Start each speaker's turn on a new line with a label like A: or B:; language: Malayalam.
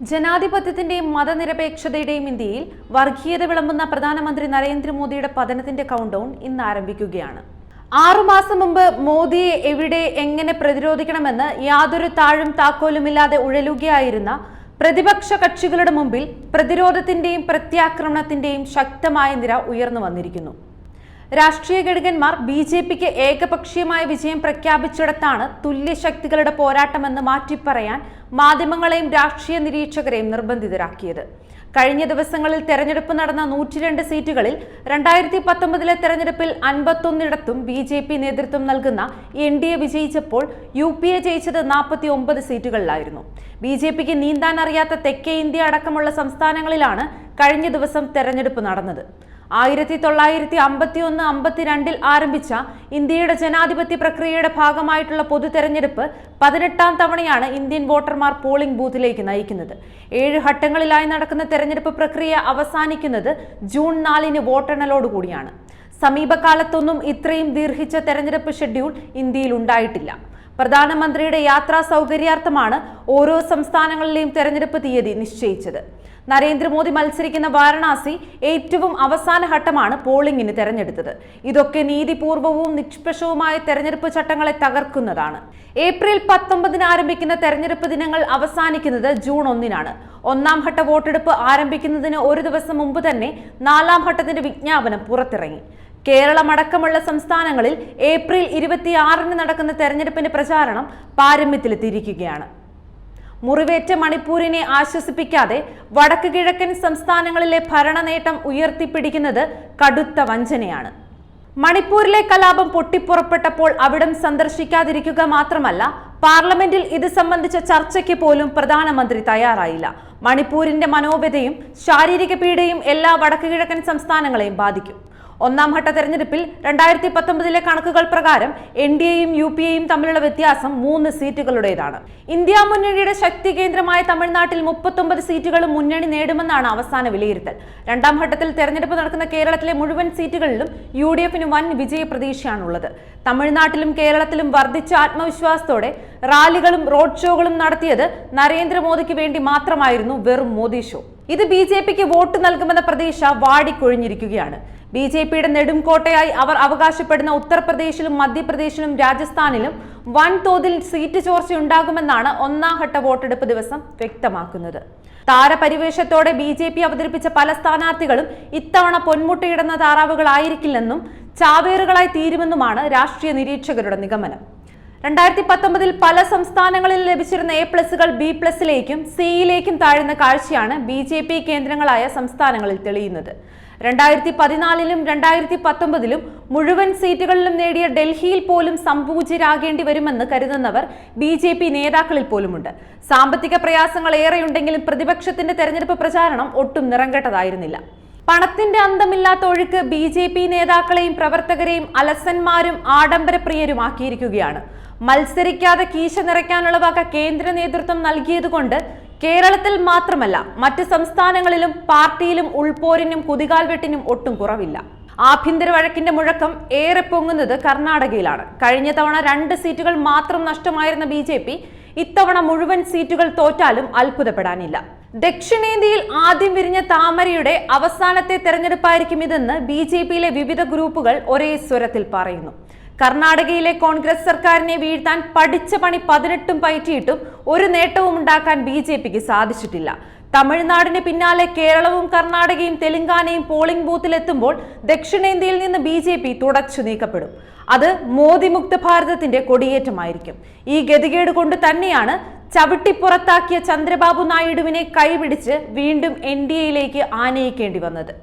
A: ജനാധിപത്യത്തിന്റെയും മതനിരപേക്ഷതയുടെയും ഇന്ത്യയിൽ വർഗീയത വിളമ്പുന്ന പ്രധാനമന്ത്രി നരേന്ദ്രമോദിയുടെ പതനത്തിന്റെ കൗണ്ട്ഡൗൺ ഇന്ന് ആരംഭിക്കുകയാണ്. 6 മാസം മുമ്പ് മോദിയെ എവിടെ എങ്ങനെ പ്രതിരോധിക്കണമെന്ന് യാതൊരു താഴും താക്കോലുമില്ലാതെ ഉഴലുകയായിരുന്ന പ്രതിപക്ഷ കക്ഷികളുടെ മുമ്പിൽ പ്രതിരോധത്തിന്റെയും പ്രത്യാക്രമണത്തിന്റെയും ശക്തമായ നിര ഉയർന്നു വന്നിരിക്കുന്നു. രാഷ്ട്രീയ ഘടകന്മാർ ബി.ജെ.പിക്ക് ഏകപക്ഷീയമായ വിജയം പ്രഖ്യാപിച്ചിടത്താണ് തുല്യശക്തികളുടെ പോരാട്ടമെന്ന് മാറ്റിപ്പറയാൻ മാധ്യമങ്ങളെയും രാഷ്ട്രീയ നിരീക്ഷകരെയും നിർബന്ധിതരാക്കിയത്. കഴിഞ്ഞ ദിവസങ്ങളിൽ തെരഞ്ഞെടുപ്പ് നടന്ന 102 സീറ്റുകളിൽ 2019 തെരഞ്ഞെടുപ്പിൽ 51 ബി.ജെ.പി നേതൃത്വം നൽകുന്ന എൻ.ഡി.എ വിജയിച്ചപ്പോൾ യു.പി.എ ജയിച്ചത് 49 സീറ്റുകളിലായിരുന്നു. ബി.ജെ.പിക്ക് നീന്താൻ അറിയാത്ത തെക്കേ ഇന്ത്യ അടക്കമുള്ള സംസ്ഥാനങ്ങളിലാണ് കഴിഞ്ഞ ദിവസം തെരഞ്ഞെടുപ്പ് നടന്നത്. 1951-52 ആരംഭിച്ച ഇന്ത്യയുടെ ജനാധിപത്യ പ്രക്രിയയുടെ ഭാഗമായിട്ടുള്ള പൊതു തെരഞ്ഞെടുപ്പ് 18ാം തവണയാണ് ഇന്ത്യൻ വോട്ടർമാർ പോളിംഗ് ബൂത്തിലേക്ക് നയിക്കുന്നത്. 7 ഘട്ടങ്ങളിലായി നടക്കുന്ന തെരഞ്ഞെടുപ്പ് പ്രക്രിയ അവസാനിക്കുന്നത് ജൂൺ 4 വോട്ടെണ്ണലോടുകൂടിയാണ്. സമീപകാലത്തൊന്നും ഇത്രയും ദീർഘിച്ച തെരഞ്ഞെടുപ്പ് ഷെഡ്യൂൾ ഇന്ത്യയിൽ ഉണ്ടായിട്ടില്ല. പ്രധാനമന്ത്രിയുടെ യാത്രാ സൗകര്യാർത്ഥമാണ് ഓരോ സംസ്ഥാനങ്ങളിലെയും തെരഞ്ഞെടുപ്പ് തീയതി നിശ്ചയിച്ചത്. നരേന്ദ്രമോദി മത്സരിക്കുന്ന വാരണാസി ഏറ്റവും അവസാന ഘട്ടമാണ് പോളിംഗിന് തെരഞ്ഞെടുത്തത്. ഇതൊക്കെ നീതിപൂർവവും നിഷ്പക്ഷവുമായ തെരഞ്ഞെടുപ്പ് ചട്ടങ്ങളെ തകർക്കുന്നതാണ്. ഏപ്രിൽ 19 ആരംഭിക്കുന്ന തെരഞ്ഞെടുപ്പ് ദിനങ്ങൾ അവസാനിക്കുന്നത് ജൂൺ 1 ഒന്നാം ഘട്ട വോട്ടെടുപ്പ് ആരംഭിക്കുന്നതിന് ഒരു ദിവസം മുമ്പ് തന്നെ 4ാം ഘട്ടത്തിന്റെ വിജ്ഞാപനം പുറത്തിറങ്ങി. കേരളമടക്കമുള്ള സംസ്ഥാനങ്ങളിൽ ഏപ്രിൽ 26 നടക്കുന്ന തെരഞ്ഞെടുപ്പിന്റെ പ്രചാരണം പാരമ്യത്തിലെത്തിയിരിക്കുകയാണ്. മുറിവേറ്റ മണിപ്പൂരിനെ ആശ്വസിപ്പിക്കാതെ വടക്ക് കിഴക്കൻ സംസ്ഥാനങ്ങളിലെ ഭരണ നേട്ടം ഉയർത്തിപ്പിടിക്കുന്നത് കടുത്ത വഞ്ചനയാണ്. മണിപ്പൂരിലെ കലാപം പൊട്ടിപ്പുറപ്പെട്ടപ്പോൾ അവിടം സന്ദർശിക്കാതിരിക്കുക മാത്രമല്ല, പാർലമെന്റിൽ ഇത് സംബന്ധിച്ച ചർച്ചയ്ക്ക് പോലും പ്രധാനമന്ത്രി തയ്യാറായില്ല. മണിപ്പൂരിന്റെ മനോവ്യതയും ശാരീരിക പീഡയും എല്ലാ വടക്ക് കിഴക്കൻ സംസ്ഥാനങ്ങളെയും ബാധിക്കും. ഒന്നാം ഘട്ട തെരഞ്ഞെടുപ്പിൽ 2019 കണക്കുകൾ പ്രകാരം എൻ.ഡി.എയും യു.പി.എയും തമ്മിലുള്ള വ്യത്യാസം 3 സീറ്റുകളുടേതാണ്. ഇന്ത്യ മുന്നണിയുടെ ശക്തി കേന്ദ്രമായ തമിഴ്നാട്ടിൽ 39 സീറ്റുകളും മുന്നണി നേടുമെന്നാണ് അവസാന വിലയിരുത്തൽ. 2ാം ഘട്ടത്തിൽ തെരഞ്ഞെടുപ്പ് നടക്കുന്ന കേരളത്തിലെ മുഴുവൻ സീറ്റുകളിലും യു.ഡി.എഫിന് വൻ വിജയ പ്രതീക്ഷയാണുള്ളത്. തമിഴ്നാട്ടിലും കേരളത്തിലും വർദ്ധിച്ച ആത്മവിശ്വാസത്തോടെ റാലികളും റോഡ് ഷോകളും നടത്തിയത് നരേന്ദ്രമോദിക്ക് വേണ്ടി മാത്രമായിരുന്നു, വെറും മോദി ഷോ. ഇത് ബി.ജെ.പിക്ക് വോട്ട് നൽകുമെന്ന പ്രതീക്ഷ വാടിക്കൊഴിഞ്ഞിരിക്കുകയാണ്. ബി.ജെ.പിയുടെ നെടുംകോട്ടയായി അവർ അവകാശപ്പെടുന്ന ഉത്തർപ്രദേശിലും മധ്യപ്രദേശിലും രാജസ്ഥാനിലും വൻതോതിൽ സീറ്റ് ചോർച്ചയുണ്ടാകുമെന്നാണ് 1ാം ഘട്ട വോട്ടെടുപ്പ് ദിവസം വ്യക്തമാക്കുന്നത്. താരപരിവേഷത്തോടെ ബി.ജെ.പി അവതരിപ്പിച്ച പല സ്ഥാനാർത്ഥികളും ഇത്തവണ പൊന്മുട്ടയിടുന്ന താറാവുകളായിരിക്കില്ലെന്നും ചാവേറുകളായി തീരുമെന്നുമാണ് രാഷ്ട്രീയ നിരീക്ഷകരുടെ നിഗമനം. 2019 പല സംസ്ഥാനങ്ങളിൽ ലഭിച്ചിരുന്ന A+കൾ B+ലേക്കും സിയിലേക്കും താഴുന്ന കാഴ്ചയാണ് ബി.ജെ.പി കേന്ദ്രങ്ങളായ സംസ്ഥാനങ്ങളിൽ തെളിയുന്നത്. 2014 2019 മുഴുവൻ സീറ്റുകളിലും നേടിയ ഡൽഹിയിൽ പോലും സംപൂജ്യരാകേണ്ടി വരുമെന്ന് കരുതുന്നവർ ബി.ജെ.പി നേതാക്കളിൽ പോലുമുണ്ട്. സാമ്പത്തിക പ്രയാസങ്ങൾ ഏറെയുണ്ടെങ്കിലും പ്രതിപക്ഷത്തിന്റെ തെരഞ്ഞെടുപ്പ് പ്രചാരണം ഒട്ടും നിറംകെട്ടതായിരുന്നില്ല. പണത്തിന്റെ അന്തമില്ലാത്ത ഒഴുക്ക് ബി.ജെ.പി നേതാക്കളെയും പ്രവർത്തകരെയും അലസന്മാരും ആഡംബരപ്രിയരുമാക്കിയിരിക്കുകയാണ്. മത്സരിക്കാതെ കീശ നിറയ്ക്കാനുള്ള വക കേന്ദ്ര നേതൃത്വം നൽകിയതുകൊണ്ട് കേരളത്തിൽ മാത്രമല്ല മറ്റ് സംസ്ഥാനങ്ങളിലും പാർട്ടിയിലും ഉൾപോരിനും കുതികാൽവെട്ടിനും ഒട്ടും കുറവില്ല. ആഭ്യന്തര വഴക്കിന്റെ മുഴക്കം ഏറെ പൊങ്ങുന്നത് കർണാടകയിലാണ്. കഴിഞ്ഞ തവണ 2 സീറ്റുകൾ മാത്രം നഷ്ടമായിരുന്ന ബി.ജെ.പി ഇത്തവണ മുഴുവൻ സീറ്റുകൾ തോറ്റാലും അത്ഭുതപ്പെടാനില്ല. ദക്ഷിണേന്ത്യയിൽ ആദ്യം വിരിഞ്ഞ താമരയുടെ അവസാനത്തെ തെരഞ്ഞെടുപ്പായിരിക്കും ഇതെന്ന് ബി.ജെ.പിയിലെ വിവിധ ഗ്രൂപ്പുകൾ ഒരേ സ്വരത്തിൽ പറയുന്നു. കർണാടകയിലെ കോൺഗ്രസ് സർക്കാരിനെ വീഴ്ത്താൻ പഠിച്ച പണി 18 പയറ്റിയിട്ടും ഒരു നേട്ടവും ഉണ്ടാക്കാൻ ബി.ജെ.പിക്ക് സാധിച്ചിട്ടില്ല. തമിഴ്നാടിന് പിന്നാലെ കേരളവും കർണാടകയും തെലങ്കാനയും പോളിംഗ് ബൂത്തിലെത്തുമ്പോൾ ദക്ഷിണേന്ത്യയിൽ നിന്ന് ബി.ജെ.പി തുടച്ചു നീക്കപ്പെടും. അത് മോദി മുക്ത ഭാരതത്തിന്റെ കൊടിയേറ്റമായിരിക്കും. ഈ ഗതികേട് കൊണ്ട് തന്നെയാണ് ചവിട്ടിപ്പുറത്താക്കിയ ചന്ദ്രബാബു നായിഡുവിനെ കൈപിടിച്ച് വീണ്ടും എൻ.ഡി.എയിലേക്ക് ആനയിക്കേണ്ടി വന്നത്.